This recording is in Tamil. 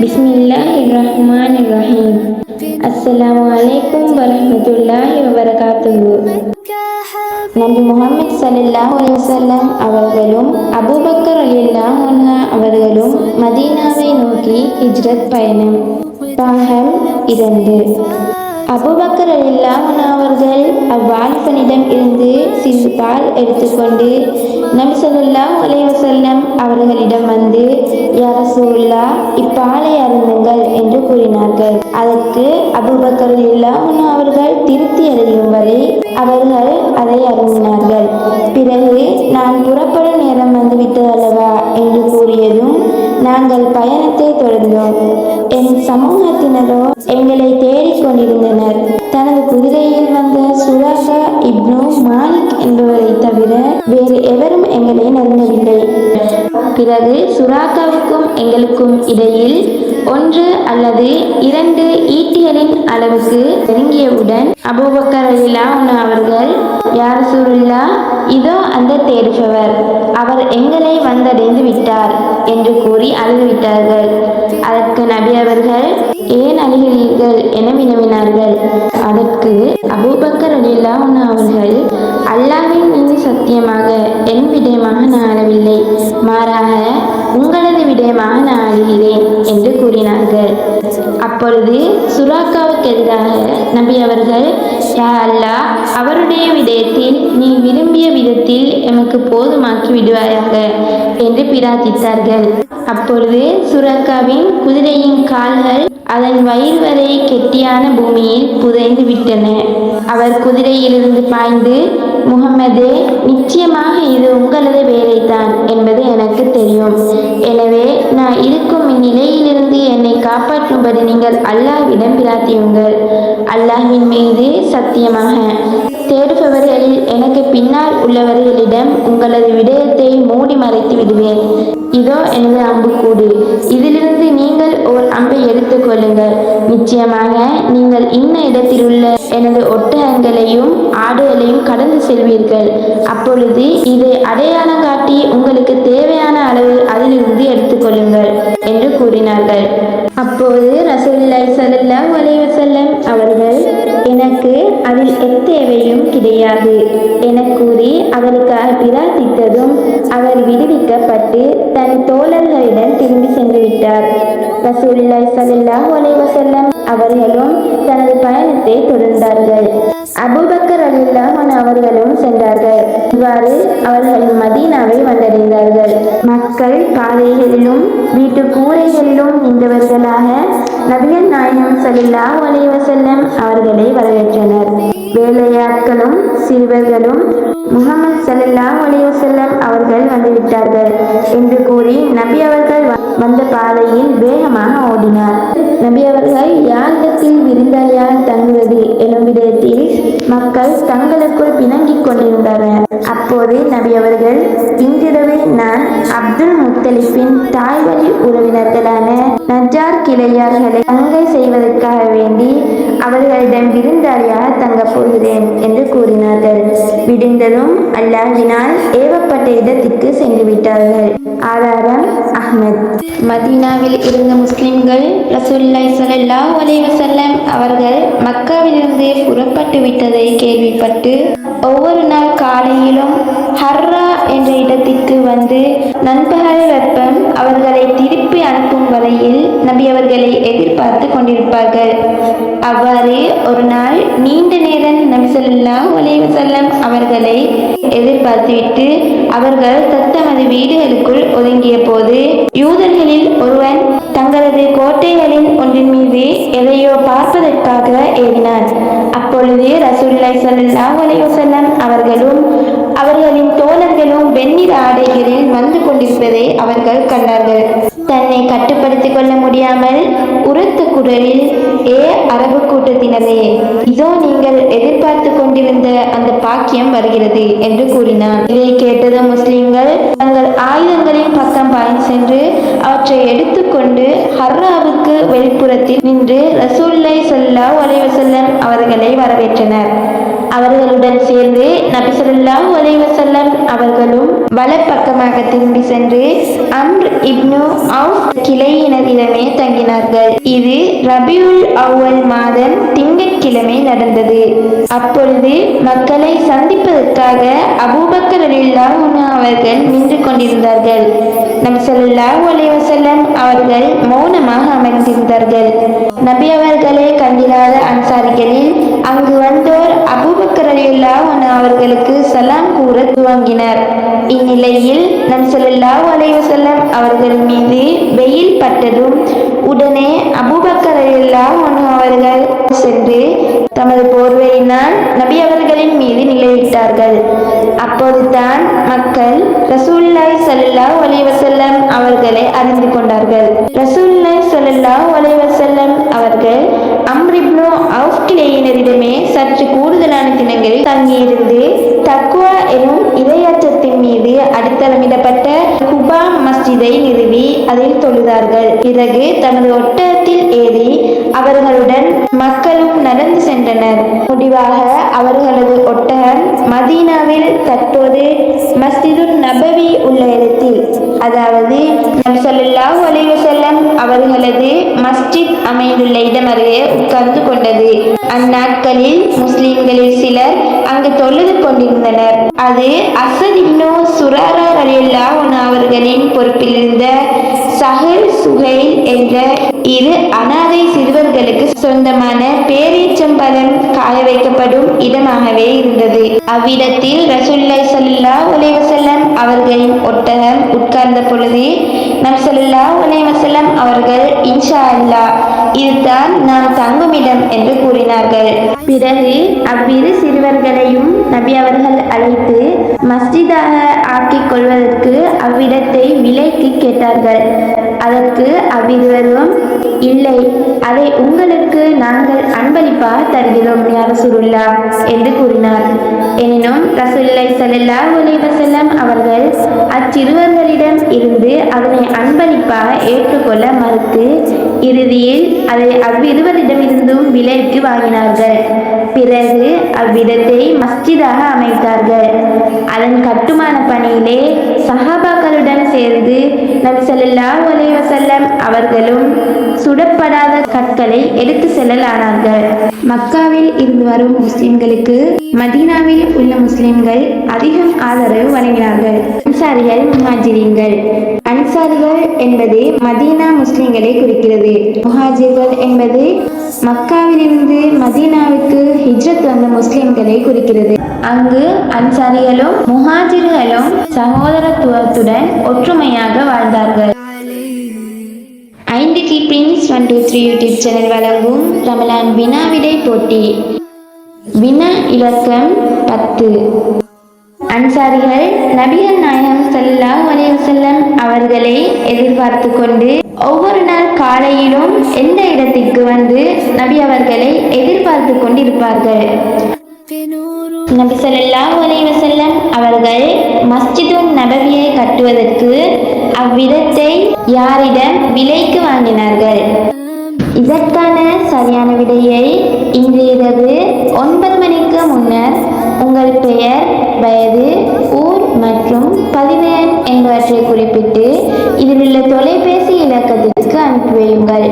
பிஸ்மில்லாஹிர்ரஹ்மானிர்ரஹீம். அஸ்ஸலாமு அலைக்கும் வரஹ்மத்துல்லாஹி வபரகாத்துஹு. நபி முஹம்மது ஸல்லல்லாஹு அலைஹி வஸல்லம் அவர்களும் அபூபக்கர் ரலியல்லாஹு அன்ஹு அவர்களும் மதீனாவை நோக்கி ஹிஜ்ரத் பயணம். பாகம் 2. அபூபக்கர் ரலியல்லாஹு அன்ஹு அவர்கள் அவ்வாலிபனிடம் இருந்து சிறிது பால் எடுத்துக்கொண்டு நபி ஸல்லல்லாஹு அலைஹி வஸல்லம் அவர்களிடம் வந்து, யா ரசூலுல்லாஹ், இப்பாலை அருந்துங்கள் என்று கூறினார்கள். அதற்கு அபூபக்கர் ரலியல்லாஹு அன்ஹு அவர்கள் திருப்தி அடையும் வரை அவர்கள் அதை அருந்தினார்கள். பிறகு, நான் புறப்படும் நேரம் வந்துவிட்டது அல்லவா என்று கூறியதும் நாங்கள் பயணத்தை தொடர்ந்தோம். என் சமூகத்தினரோ எங்களை தேடிக் கொண்டிருந்தனர். தனது குதிரையில் வந்த சுராகா இப்னு மாலிக் என்பவரை தவிர வேறு எவரும் எங்களை நெருங்கவில்லை. பிறகு சுராகாவுக்கும் எங்களுக்கும் இடையில் 1 அல்லது 2 ஈட்டிகளின் அளவுக்கு நெருங்கியவுடன் அபூபக்கர் ரலியல்லாஹு அன்ஹு அவர்கள், யா ரசூலுல்லாஹ், இதோ அந்த தேடுபவர், அவர் எங்களை வந்தடைந்து விட்டார் என்று கூறி அழுதுவிட்டார்கள். அதற்கு நபி அவர்கள், ஏன் அழுகிறீர்கள் என வினவினார்கள். அதற்கு அபூபக்கர் ரலியல்லாஹு அன்ஹு அவர்கள், அல்லாஹ்வின் மீது சத்தியமாக என் விடயமாக நான் அழவில்லை, மாறாக உங்களது விடயமாக நான் அழுகிறேன் என்று கூறினார்கள். அப்பொழுது சுராக்காவுக்கு எதிராக நபி அவர்கள், யா அல்லாஹ், அவருடைய விடயத்தில் நீ விரும்பிய விதத்தில் எமக்கு போதுமாக்கி விடுவாயாக என்று பிரார்த்தித்தார்கள். அப்பொழுது சுராக்காவின் குதிரையின் கால்கள் அதன் வயிறு வரை கெட்டியான பூமியில் புதைந்து விட்டன. அவர் குதிரையிலிருந்து பாய்ந்து, முஹம்மதே, நிச்சயமாக இது உங்களது வேலைதான் என்பது எனக்கு தெரியும். எனவே நான் இருக்கும் இந்நிலையிலிருந்து என்னை காப்பாற்றும்படி நீங்கள் அல்லாஹ்விடம் பிரார்த்தியுங்கள். அல்லாஹ்வின் மீது சத்தியமாக தேடுபவர்களில் எனக்கு பின்னால் உள்ளவர்களிடம் உங்களது விடயத்தை மூடி மறைத்து விடுவேன். இதோ எனது அம்புக்கூடு, இதிலிருந்து நீங்கள் ஓர் அம்பை எடுத்துக் கொள்ளுங்கள். நிச்சயமாக நீங்கள் இன்ன இடத்திலுள்ள எனது ஒட்டகங்களையும் ஆடுகளையும் கடந்து செல்வீர்கள். அப்பொழுது இதை அடையாளம் காட்டி உங்களுக்கு தேவையான அளவு அதிலிருந்து எடுத்துக்கொள்ளுங்கள் என்று கூறினார்கள். அப்போது ரசூலுல்லாஹி ஸல்லல்லாஹு அலைஹி வஸல்லம் அவர்கள், எனக்கு அதில் எத்தேவையும் கிடையாது என கூறி அவருக்காக பிரார்த்தித்ததும் அவர் விடுவிக்கப்பட்டு தன் தோழர்களிடம் திரும்பி சென்று விட்டார். ரசூலுல்லாஹி ஸல்லல்லாஹு அலைஹி வஸல்லம் அவர்களும் தனது பயணத்தை தொடர்ந்தார்கள். அபூபக்கர் ரலியல்லாஹு அன்ஹு அவர்களும் சென்றார்கள். இவ்வாறு அவர்கள் மதீனாவை வந்தடைந்தார்கள். மக்கள் பாதைகளிலும் வீட்டு கூரைகளிலும் நின்றவர்களாக நபிகள் நாயகம் ஸல்லல்லாஹு அலைஹி வஸல்லம் அவர்களை வரவேற்றனர். வேலையாட்களும் சிறுவர்களும் முஹம்மது ஸல்லல்லாஹு அலைஹி வஸல்லம் அவர்கள் வந்துவிட்டார்கள் என்று கூறி நபி அவர்கள் வந்த பாதையில் வேகமாக ஓடினார். நபி அவர்கள் யாரிடத்தில் விருந்தாளியாக தங்குவது எனும் விடயத்தில் மக்கள் தங்களுக்குள் பிணங்கிக் கொண்டிருந்தனர். அப்போது நபி அவர்கள், இன்றிரவு நான் அப்துல் முத்தலிஃபின் தாய் வழி உறவினர்களான நஜ்ஜார் கிளையார்களை தங்கை செய்வதற்காக வேண்டி அவர்களிடம் விருந்தாளியாக தங்கப் போகிறேன் என்று கூறினார்கள். விடிந்ததும் அல்லாஹ்வினால் ஏவப்பட்ட இடத்திற்கு சென்று விட்டார்கள். ஆதாரம் அஹ்மத். மதீனாவில் இருந்த முஸ்லிம்கள் ரசூலுல்லாஹி ஸல்லல்லாஹு அலைஹி வஸல்லம் அவர்கள் மக்காவிலிருந்து புறப்பட்டு விட்டதை கேள்விப்பட்டு ஒவ்வொரு நாள் காலையிலும் ஹர்ரா என்ற இடத்திற்கு வந்து நண்பகல் வெப்பம் அவர்களை திருப்பி அனுப்பும் வரையில் நபி அவர்களை எதிர்பார்த்து கொண்டிருப்பார்கள். அவ்வாறு ஒரு நாள் நீண்ட நேரம் நபி ஸல்லல்லாஹு அலைஹி வஸல்லம் அவர்களை எதிர்பார்த்துவிட்டு அவர்கள் தத்தமது வீடுகளுக்குள் ஒதுங்கிய போது யூதர்களில் ஒருவன் தங்களது கோட்டைகளின் ஒன்றின் மீது எதையோ பார்ப்பதற்காக ஏறினான். அப்பொழுது ரசூலுல்லாஹி ஸல்லல்லாஹு அலைஹி வஸல்லம் அவர்களும் அவர்களின் தோழர்களும் வெண்ணிற ஆடைகளில் வந்து கொண்டிருப்பதை அவர்கள் கண்டார்கள். தன்னை கட்டுப்படுத்திக் கொள்ள முடியாமல் உரத்த குரலில், ஏ அரபு கூட்டத்தினரே, இதோ நீங்கள் எதிர்பார்த்து கொண்டிருந்த அந்த பாக்கியம் வருகிறது என்று கூறினான். இதை கேட்டதும் முஸ்லிம்கள் தங்கள் ஆயுதங்களின் பக்கம் பாய்ந்து சென்று அவற்றை எடுத்துக்கொண்டு ஹர்ராவுக்கு வெளிப்புறத்தில் நின்று ரசூலுல்லாஹி ஸல்லல்லாஹு அலைஹி வஸல்லம் அவர்களை வரவேற்றனர். அவர்களுடன் சேர்ந்து நபி ஸல்லல்லாஹு அலைஹி வஸல்லம் அவர்களும் வலப்பக்கமாக திரும்பி சென்று அம்ர் இப்னு அவுஃப் கிளையினரிடமே தங்கினார்கள். இது ரபியுல் அவ்வல் மாதம் திங்கட்கிழமை நடந்தது. அப்பொழுது மக்களை சந்திப்பதற்காக அபூபக்கர் ரலியல்லாஹு அன்ஹு அவர்கள் நின்று கொண்டிருந்தார்கள். நபி ஸல்லல்லாஹு அலைஹி வஸல்லம் அவர்கள் மௌனமாக அமர்ந்திருந்தார்கள். நபி அவர்களை கண்டிராத அன்சாரிகளில் அங்கு வந்தோர் அபூபக்கர் ரலியல்லாஹு அன்ஹு அவர்களுக்கு சலாம் கூற துவங்கினர். இந்நிலையில் நபி ஸல்லல்லாஹு அலைஹி வஸல்லம் அவர்கள் மீது வெயில் பட்டதும் உடனே அபூபக்கர் ரலியல்லாஹு அன்ஹு அவர்கள் சென்று தமது போர்வையினால் நபி அவர்களின் மீது நிலையிட்டார்கள். அப்போதுதான் மக்கள் ரசூலுல்லாஹி ஸல்லல்லாஹு அலைஹி வஸல்லம் அவர்களை அறிந்து கொண்டார்கள். ரசூலுல்லாஹி ஸல்லல்லாஹு அலைஹி வஸல்லம் அவர்கள் அம்ர் இப்னு அவுஃப் கிளையினரிடமே சற்று கூடுதலான தினங்களில் தங்கியிருந்து தக்வா எனும் இறையச்சத்தின் மீது அடித்தளமிடப்பட்ட குபா மஸ்ஜிதை நிறுவி அதில் தொழுதார்கள். பிறகு தமது ஒட்டகத்தில் ஏறி அவர்களுடன் மக்களும் நடந்து சென்றனர். முடிவாக அவர்களது ஒட்டகம் மதீனாவில் தற்போது மஸ்ஜிதுன் நபவி உள்ள இடத்தில், அதாவது நபி ஸல்லல்லாஹு அலைஹி வஸல்லம் அவர்களது மஸ்ஜித் அமைந்துள்ள இடம் அருகே உட்கார்ந்து கொண்டது. அந்நாட்களில் முஸ்லிம்களில் சிலர் அங்கு தொழுது கொண்டிருந்தனர். அது அஸத் இப்னு சுராரா ரலியல்லாஹு அன்ஹு அவர்களின் பொறுப்பில் இருந்த சஹல் சுஹைல் என்ற இரு அனாதை சிறுவர்களுக்கு சொந்தமான பேரீச்சம்பழம் காய வைக்கப்படும் இடமாகவே இருந்தது. அவ்விடத்தில் ரசூலுல்லாஹி ஸல்லல்லாஹு அலைஹி வஸல்லம் அவர்களின் ஒட்டகம் உட்கார்ந்த பொழுது நபி ஸல்லல்லாஹு அலைஹி வஸல்லம் அவர்கள் இன்ஷா அல்லாஹ், இதுதான் நாம் தங்குமிடம் என்று கூறினார்கள். பிறகு அவ்விரு சிறுவர்களையும் நபி அவர்கள் அழைத்து மஸ்ஜிதாக ஆக்கிக் கொள்வதற்கு அவ்விடத்தை விலைக்கு கேட்டார்கள். அதற்கு அவ்விருவரும், இல்லை, அதை உங்களுக்கு நாங்கள் அன்பளிப்பாக தருகிறோம் யா ரசூலுல்லாஹ் என்று கூறினார். எனினும் ரசூலுல்லாஹி ஸல்லல்லாஹு அலைஹி வஸல்லம் அவர்கள் அச்சிறுவர்களிடம் இருந்து அதனை அன்பளிப்பாக ஏற்றுக்கொள்ள மறுத்து இறுதியில் அதை அவ்விருவரிடமிருந்தும் விலைக்கு வாங்கினார்கள். பிறகு அவ்விடத்தை மஸ்ஜிதாக அமைத்தார்கள். அதன் கட்டுமான பணியிலே சஹாபாக்களுடன் சேர்ந்து நபி ஸல்லல்லாஹு அலைஹி வஸல்லம் அவர்களும் சுடப்படாத கற்களை எடுத்து செல்லலானார்கள். மக்காவில் இருந்து வரும் முஸ்லிம்களுக்கு மதீனாவில் உள்ள முஸ்லிம்கள் அதிகம் ஆதரவு வழங்கினார்கள். அன்சாரிகள், முஹாஜிரீன்கள். அன்சாரிகள் என்பது மதீனா முஸ்லிம்களை குறிக்கிறது. முஹாஜிர்கள் என்பது மக்காவிலிருந்து மதீனாவுக்கு ஹிஜ்ரத் வந்த முஸ்லிம்களை குறிக்கிறது. அங்கு அன்சாரிகளும் முஹாஜிர்களும் சகோதரத்துவத்துடன் ஒற்றுமையாக வாழ்ந்தார்கள். 5 கிளிப்பிங்ஸ் 1 2 3 யூடியூப் சேனல் வழங்கும் ரமலான் வினா விடை போட்டி. வினா இலக்கம் 10. அன்சாரிகள் நபிகள் நாயகம் ஸல்லல்லாஹு அலைஹி வஸல்லம் அவர்களை எதிர்பார்த்து கொண்டு ஒவ்வொரு நாள் காலையிலும் எந்த இடத்திற்கு வந்து நபி அவர்களை எதிர்பார்த்து கொண்டிருப்பார்கள்? நபி ஸல்லல்லாஹு அலைஹி வஸல்லம் அவர்கள் மஸ்ஜிதுன் நபவியை கட்டுவதற்கு அவ்விடத்தை யாரிடம் விலைக்கு வாங்கினார்கள்? இதற்கான சரியான விடையை இன்று இரவு 9 மணிக்கு முன்னர் உங்கள் பெயர், வயது, ஊர் மற்றும் பதிவு எண் என்பவற்றை குறிப்பிட்டு இதில் உள்ள தொலைபேசி இலக்கத்திற்கு அனுப்பி வையுங்கள்.